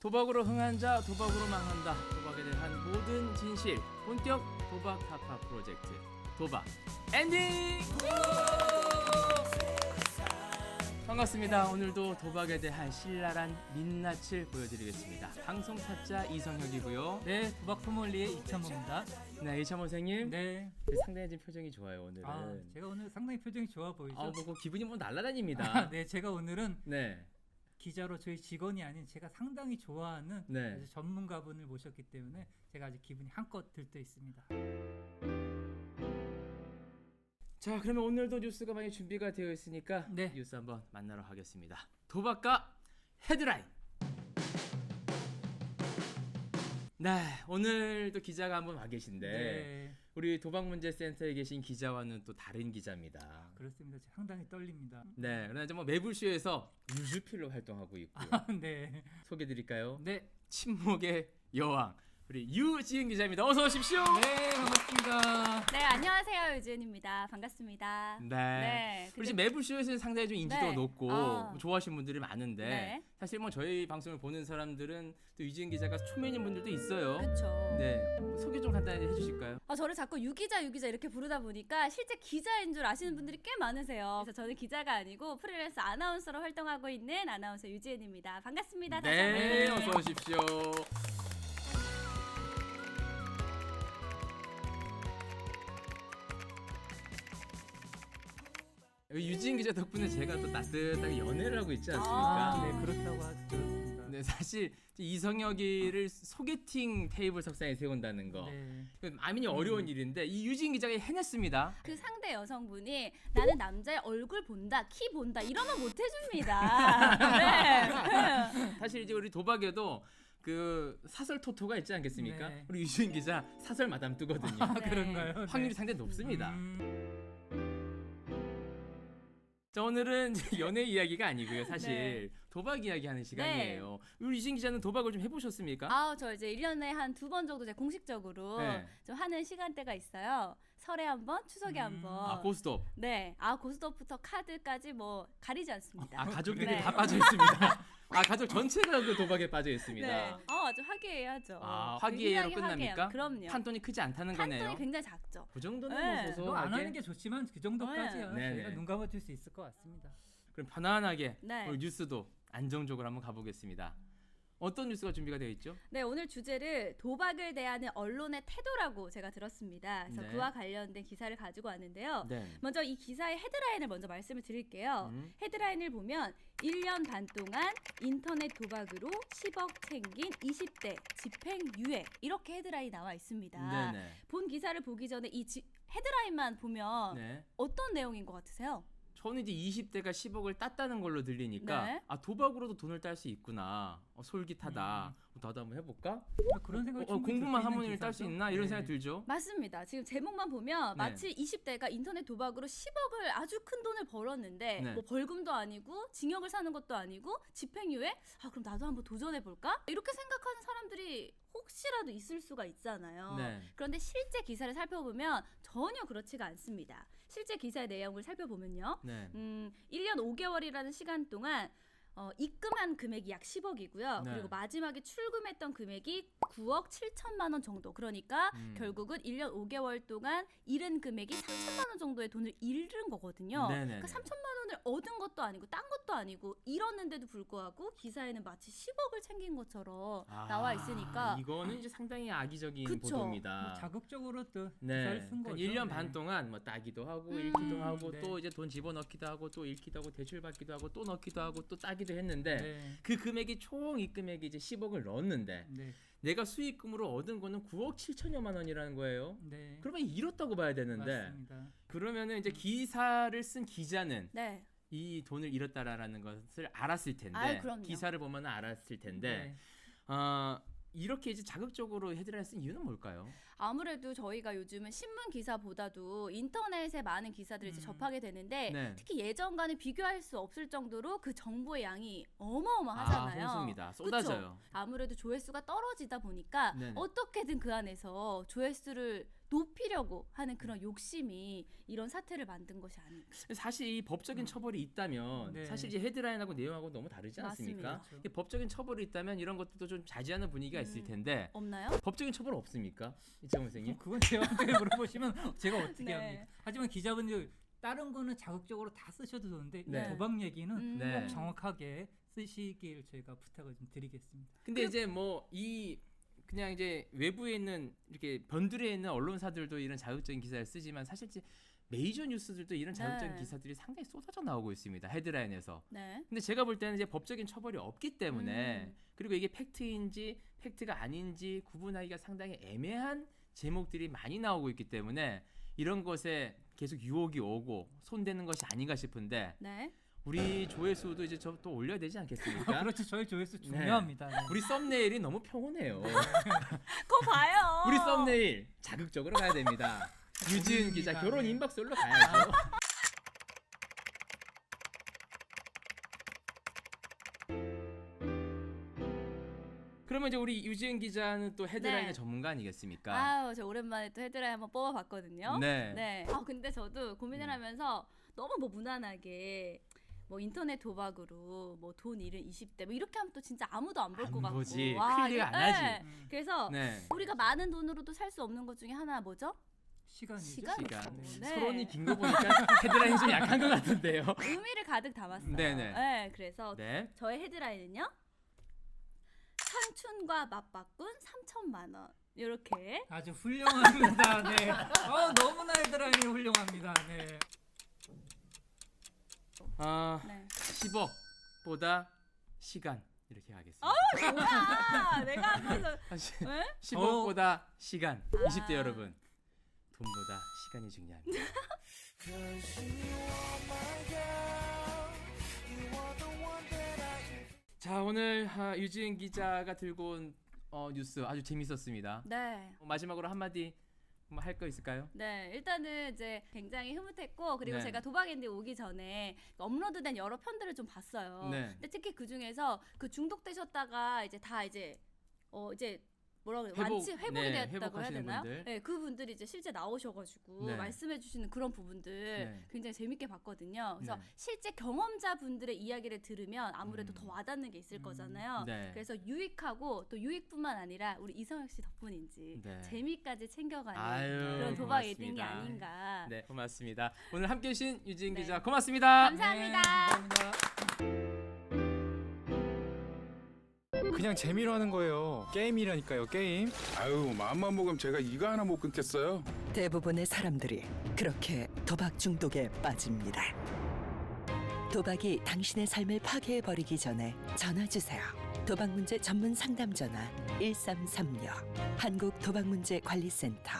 도박으로 흥한 자 도박으로 망한다. 도박에 대한 모든 진실. 본격 도박 타파 프로젝트 도박 엔딩. 반갑습니다. 오늘도 도박에 대한 신랄한 민낯을 보여드리겠습니다. 방송 타짜 이성혁이고요. 네, 도박 소믈리에 이찬모입니다. 네, 이찬모 선생님. 네. 상당히 좀 표정이 좋아요 오늘은. 제가 오늘 상당히 표정이 좋아 보이죠? 뭐 기분이 뭐 날아다닙니다. 네, 제가 오늘은 네. 기자로 저희 직원이 아닌 제가 상당히 좋아하는 네. 아주 전문가분을 모셨기 때문에 제가 아주 기분이 한껏 들떠 있습니다. 자, 그러면 오늘도 뉴스가 많이 준비가 되어 있으니까 네. 뉴스 한번 만나러 가겠습니다. 도박가 헤드라인. 네, 오늘도 기자가 한 분 와 계신데 네, 우리 도박문제센터에 계신 기자와는 또 다른 기자입니다. 그렇습니다. 제가 상당히 떨립니다. 네, 그러나 이제 뭐 매불쇼에서 유주필로 활동하고 있고요. 네, 소개드릴까요? 네, 침묵의 여왕 우리 유지은 기자입니다. 어서 오십시오. 네, 반갑습니다. 네, 안녕하세요. 유지은입니다. 반갑습니다. 네. 우리 지금 매불쇼에서는 상당히 좀 인지도가 네. 높고 좋아하시는 분들이 많은데 네. 사실 뭐 저희 방송을 보는 사람들은 또 유지은 기자가 초면인 분들도 있어요. 그렇죠. 네, 소개 좀 간단히 해주실까요? 저를 자꾸 유기자 이렇게 부르다 보니까 실제 기자인 줄 아시는 분들이 꽤 많으세요. 그래서 저는 기자가 아니고 프리랜서 아나운서로 활동하고 있는 아나운서 유지은입니다. 반갑습니다. 다시 네, 한번. 어서 오십시오. 유지은 기자 덕분에 제가 또 따뜻하게 연애를 하고 있지 않습니까? 네, 그렇다고 하셨습니다. 네, 사실 이성혁이를 소개팅 테이블 석상에 세운다는 거 네. 많이 어려운 일인데 이 유진 기자가 해냈습니다. 그 상대 여성분이 나는 남자의 얼굴 본다, 키 본다 이러면 못 해줍니다. 네. 사실 이제 우리 도박에도 그 사설 토토가 있지 않겠습니까? 네. 우리 유진 기자 사설 마담 뜨거든요. 네. 그런가요? 확률이 네. 상당히 높습니다. 자, 오늘은 이제 연애 이야기가 아니고요. 사실 도박 이야기하는 시간이에요. 우리 유진 기자는 도박을 좀 해보셨습니까? 저 이제 1년에 한 2번 정도 제가 공식적으로 네. 좀 하는 시간대가 있어요. 설에 한 번, 추석에 한 번. 고스톱. 네. 고스톱부터 카드까지 뭐 가리지 않습니다. 가족들이 네. 다 빠져 있습니다. 가족 전체가 그 도박에 빠져 있습니다. 네. 아주 화기애애하죠. 화기애애로 굉장히 끝납니까? 화기애애. 그럼요. 판돈이 크지 않다는 판돈이 거네요. 굉장히 작죠. 그 정도는 네. 뭐 소소하게. 뭐안 하는 게 좋지만 그 정도까지야 네. 저희가 네. 눈 감아줄 수 있을 것 같습니다. 그럼 편안하게 네. 오늘 뉴스도 안정적으로 한번 가보겠습니다. 어떤 뉴스가 준비가 되어 있죠? 네, 오늘 주제를 도박을 대하는 언론의 태도라고 제가 들었습니다. 그래서 네. 그와 관련된 기사를 가지고 왔는데요. 네. 먼저 이 기사의 헤드라인을 먼저 말씀을 드릴게요. 헤드라인을 보면 1년 반 동안 인터넷 도박으로 10억 챙긴 20대 집행유예 이렇게 헤드라인이 나와 있습니다. 네네. 본 기사를 보기 전에 이 헤드라인만 보면 네. 어떤 내용인 것 같으세요? 저는 이제 20대가 10억을 땄다는 걸로 들리니까 네. 도박으로도 돈을 딸 수 있구나. 솔깃하다. 나도 한번 해볼까? 그런 생각이 충분히 궁금한 들 수 있는 하모니를 딸 수 기사죠. 있나? 이런 네. 생각이 들죠. 맞습니다. 지금 제목만 보면 네. 마치 20대가 인터넷 도박으로 10억을 아주 큰 돈을 벌었는데 네. 뭐 벌금도 아니고 징역을 사는 것도 아니고 집행유예? 그럼 나도 한번 도전해 볼까? 이렇게 생각하는 사람들이 혹시라도 있을 수가 있잖아요. 네. 그런데 실제 기사를 살펴보면 전혀 그렇지가 않습니다. 실제 기사의 내용을 살펴보면요. 네. 1년 5개월이라는 시간 동안 입금한 금액이 약 10억이고요. 네. 그리고 마지막에 출금했던 금액이 9억 7천만 원 정도. 그러니까 결국은 1년 5개월 동안 잃은 금액이 3천만 원 정도의 돈을 잃은 거거든요. 네네네. 그러니까 3천만 원을 얻은 것도 아니고 딴 것도 아니고 잃었는데도 불구하고 기사에는 마치 10억을 챙긴 것처럼 나와 있으니까 이거는 이제 상당히 악의적인 그쵸. 보도입니다. 자극적으로 또 네. 기사를 쓴 거죠. 1년 반 네. 동안 뭐 따기도 하고 잃기도 하고 네. 또 이제 돈 집어넣기도 하고 또 잃기도 하고 대출 받기도 하고 또 넣기도 하고 또 따기도 했는데 네. 그 금액이 총 입금액이 이제 10억을 넣었는데 네. 내가 수익금으로 얻은 거는 9억 7천여만 원이라는 거예요. 네. 그러면 잃었다고 봐야 되는데 맞습니다. 그러면은 이제 기사를 쓴 기자는 네. 이 돈을 잃었다라는 것을 알았을 텐데 그럼요. 기사를 보면 알았을 텐데 네. 이렇게 이제 자극적으로 헤드라인 쓴 이유는 뭘까요? 아무래도 저희가 요즘은 신문 기사보다도 인터넷에 많은 기사들을 이제 접하게 되는데 네. 특히 예전과는 비교할 수 없을 정도로 그 정보의 양이 어마어마하잖아요. 홍수입니다. 쏟아져요. 그쵸? 아무래도 조회수가 떨어지다 보니까 네네. 어떻게든 그 안에서 조회수를 높이려고 하는 그런 욕심이 이런 사태를 만든 것이 아닐까. 사실 이 법적인 처벌이 있다면 네. 사실 이제 헤드라인하고 내용하고 너무 다르지 않습니까? 맞습니다. 그렇죠. 이 법적인 처벌이 있다면 이런 것들도 좀 자제하는 분위기가 있을 텐데 없나요? 법적인 처벌 없습니까? 이창훈 선생님? 그건 제한테 물어보시면 제가 어떻게 네. 합니까? 하지만 기자분들 다른 거는 자극적으로 다 쓰셔도 되는데 네. 이 도박 얘기는 네. 꼭 정확하게 쓰시길 저희가 부탁을 좀 드리겠습니다. 근데 이제 뭐 이 그냥 이제 외부에 있는 이렇게 변두리에 있는 언론사들도 이런 자극적인 기사를 쓰지만 사실 이제 메이저 뉴스들도 이런 자극적인 네. 기사들이 상당히 쏟아져 나오고 있습니다. 헤드라인에서. 네. 근데 제가 볼 때는 이제 법적인 처벌이 없기 때문에 음. 그리고 이게 팩트인지 팩트가 아닌지 구분하기가 상당히 애매한 제목들이 많이 나오고 있기 때문에 이런 것에 계속 유혹이 오고 손대는 것이 아닌가 싶은데 네. 우리 조회수도 이제 저 또 올려야 되지 않겠습니까? 그렇죠. 저희 조회수 중요합니다. 네. 우리 썸네일이 너무 평온해요. 그거 봐요. 우리 썸네일 자극적으로 가야 됩니다. 유지은 기자 고민입니다. 결혼 네. 인박설로 가야죠. 그러면 이제 우리 유지은 기자는 또 헤드라인의 네. 전문가 아니겠습니까? 아유, 저 오랜만에 또 헤드라인 한번 뽑아봤거든요. 네. 네. 근데 저도 고민을 하면서 너무 뭐 무난하게 뭐 인터넷 도박으로 뭐 돈 잃은 20대 뭐 이렇게 하면 또 진짜 아무도 안 볼 것 안 같고. 보지. 와, 클릭 안 이게- 하지. 네. 그래서 네. 우리가 많은 돈으로도 살 수 없는 것 중에 하나 뭐죠? 시간이죠. 시간이죠. 시간. 네. 서론이 긴 거 보니까 헤드라인이 좀 약한 것 같은데요. 의미를 가득 담았어요. 네네. 네, 그래서 네. 저의 헤드라인은요. 청춘과 맞바꾼 3천만 원. 이렇게. 아주 훌륭합니다. 네. 너무나 헤드라인이 훌륭합니다. 네. 네. 10억보다 시간 이렇게 하겠습니다. 뭐야? 내가 앞에서 사실 네? 10억보다 시간. 아. 20대 여러분. 돈보다 시간이 중요합니다. 자, 오늘 유지은 기자가 들고 온 뉴스 아주 재밌었습니다. 네. 마지막으로 한마디 뭐 할 거 있을까요? 네, 일단은 이제 굉장히 흐뭇했고 그리고 네. 제가 도박엔드 오기 전에 업로드된 여러 편들을 좀 봤어요. 네. 근데 특히 그 중에서 그 중독되셨다가 이제 다 이제 이제 뭐라 그래 회복이 네, 되었다고 해야 회복하시는 되나요? 분들. 네, 그분들이 이제 실제 나오셔가지고 네. 말씀해주시는 그런 부분들 네. 굉장히 재밌게 봤거든요. 그래서 네. 실제 경험자분들의 이야기를 들으면 아무래도 음. 더 와닿는 게 있을 거잖아요. 네. 그래서 유익하고 또 유익뿐만 아니라 우리 이성혁 씨 덕분인지 네. 재미까지 챙겨가는 아유, 그런 도박 고맙습니다. 에딩이 아닌가. 네, 고맙습니다. 오늘 함께 해주신 유지은 네. 기자 고맙습니다. 감사합니다. 네, 감사합니다. 그냥 재미로 하는 거예요. 게임이라니까요, 게임. 아유, 마음만 먹으면 제가 이거 하나 못 끊겠어요. 대부분의 사람들이 그렇게 도박 중독에 빠집니다. 도박이 당신의 삶을 파괴해버리기 전에 전화 주세요. 도박 문제 전문 상담 전화 1336 한국도박문제관리센터